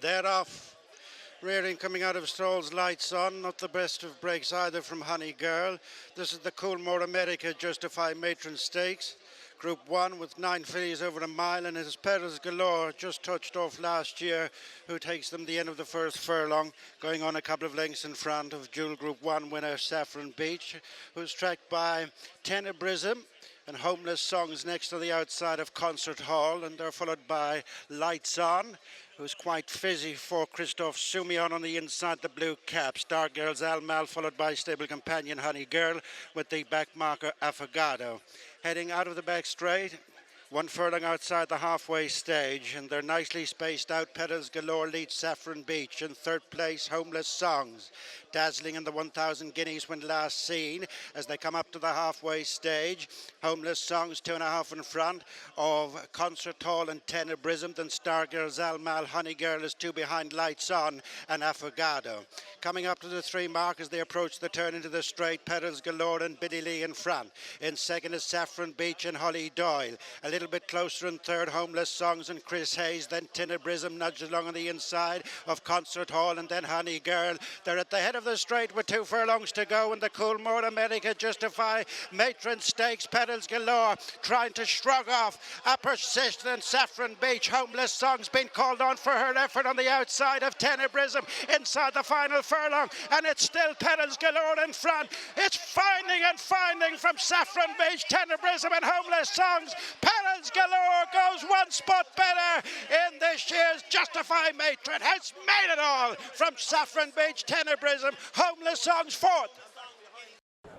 They're off. Rearing coming out of stalls, Lights On. Not the best of breaks either from Honey Girl. This is the Coolmore America Justify Matron Stakes. Group 1 with 9 fillies over a mile, and it is Paddy Galore, just touched off last year, who takes them the end of the first furlong, going on a couple of lengths in front of dual Group 1 winner Saffron Beach, who's tracked by Tenebrism and Homeless Songs next to the outside of Concert Hall, and they're followed by Lights On, who's quite fizzy for Christophe Soumion on the inside, the blue cap. Star Girls Almal, followed by stable companion Honey Girl with the back marker Affogato. Heading out of the back straight, 1 furlong outside the halfway stage, and they're nicely spaced out. Paddy Galore leads Saffron Beach. In third place, Homeless Songs, dazzling in the 1,000 guineas when last seen. As they come up to the halfway stage, Homeless Songs 2.5 in front of Concert Hall and Tenebrism. Then Star Girls Almal, Honey Girl is 2 behind Lights On and Affogato. Coming up to the 3 mark as they approach the turn into the straight, Paddy Galore and Biddy Lee in front. In second is Saffron Beach and Holly Doyle. A little bit closer in third, Homeless Songs and Chris Hayes. Then Tenebrism nudged along on the inside of Concert Hall, and then Honey Girl. They're at the head of the straight with 2 furlongs to go in the Coolmore America Justify Matron Stakes. Paddy Galore trying to shrug off a persistent Saffron Beach. Homeless Songs been called on for her effort on the outside of Tenebrism inside the final furlong, and it's still Paddy Galore in front. It's finding from Saffron Beach, Tenebrism and Homeless Songs. Paddy Galore goes 1 spot better in this year's Justify Matron. Has made it all from Saffron Beach, Tenebrism, Homeless Songs 4th.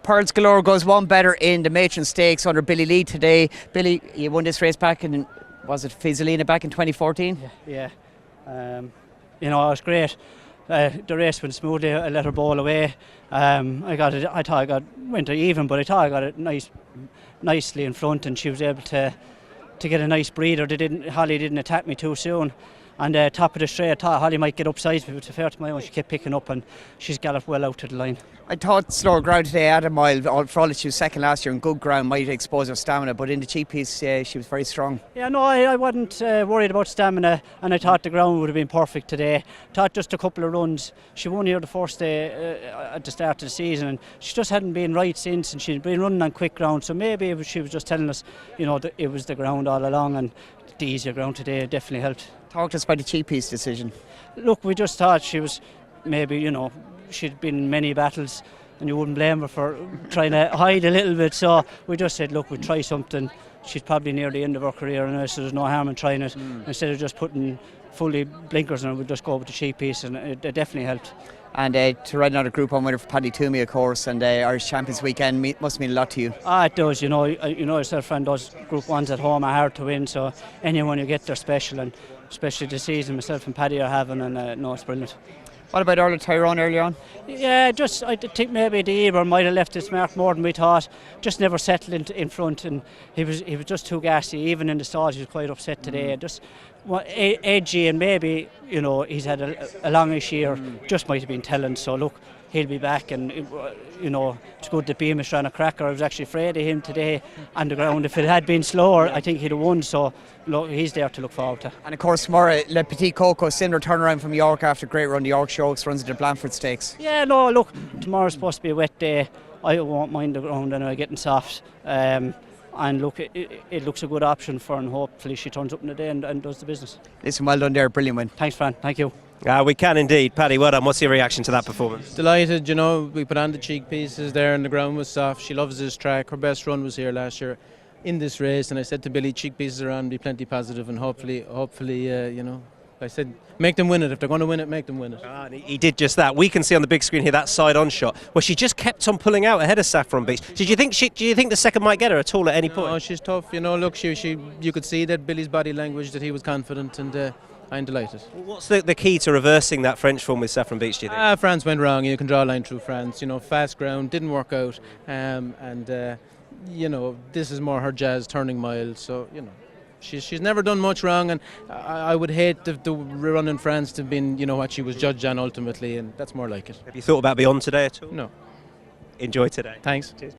Paddy Galore goes 1 better in the Matron Stakes under Billy Lee today. Billy, you won this race back in, was it Fizzelina back in 2014? Yeah. You know, it was great. The race went smoothly. I let her bowl away. I thought I went even, but I thought I got it nicely in front, and she was able to get a nice breather. Holly didn't attack me too soon. And top of the straight, I thought Holly might get upside me, but to fair to my own, she kept picking up, and she's galloped well out to the line. I thought slower ground today at a mile, for all that she was second last year, and good ground might expose her stamina, but in the cheap piece she was very strong. Yeah, no, I wasn't worried about stamina, and I thought the ground would have been perfect today. Thought just a couple of runs. She won here the first day at the start of the season, and she just hadn't been right since, and she'd been running on quick ground, so maybe she was just telling us, you know, that it was the ground all along, and the easier ground today definitely helped. Talk to us about the cheap piece decision. Look, we just thought she was maybe, you know, she'd been in many battles, and you wouldn't blame her for trying to hide a little bit, so we just said, look, we'll try something. She's probably near the end of her career, and so there's no harm in trying it. Instead of just putting fully blinkers on, we'll just go with the cheap piece, and it definitely helped. And to ride another Group 1 winner for Paddy Twomey, of course, and Irish Champions Weekend must mean a lot to you. It does. You know yourself, friend. Those Group 1s at home are hard to win, so anyone you get, they're special, and especially the season myself and Paddy are having, and no, it's brilliant. What about Orla Tyrone earlier on? Yeah, I think maybe the Eber might have left his mark more than we thought. Just never settled in front, and he was just too gassy. Even in the stalls, he was quite upset today. Just edgy, and maybe, you know, he's had a longish year. Just might have been telling. So look, he'll be back, and you know, it's good that Beamish ran a cracker. I was actually afraid of him today on the ground. If it had been slower, I think he'd have won. So look, he's there to look forward to. And of course tomorrow, Le Petit Coco, similar turnaround from York after a great run. The Yorkshire Oaks runs at the Blanford Stakes. Yeah, no, look, tomorrow's supposed to be a wet day. I won't mind the ground anyway, getting soft. And look, it looks a good option for her, and hopefully she turns up in the day and does the business. Listen, well done there, brilliant win. Thanks, Fran, thank you. We can indeed. Paddy, well done. What's your reaction to that performance? Delighted, you know, we put on the cheek pieces there and the ground was soft. She loves this track. Her best run was here last year in this race, and I said to Billy, cheek pieces are on, be plenty positive, and hopefully, you know, I said, make them win it. If they're going to win it, make them win it. He did just that. We can see on the big screen here that side-on shot where she just kept on pulling out ahead of Saffron Beach. Do you think the second might get her at all at any point? No, she's tough. You know, look, you could see that Billy's body language, that he was confident, and I'm delighted. What's the key to reversing that French form with Saffron Beach, do you think? France went wrong. You can draw a line through France. You know, fast ground, didn't work out, you know, this is more her jazz, turning miles. So, you know, she's never done much wrong, and I would hate the run in France to have been, you know, what she was judged on ultimately, and that's more like it. Have you thought about beyond today at all? No. Enjoy today. Thanks. Cheers.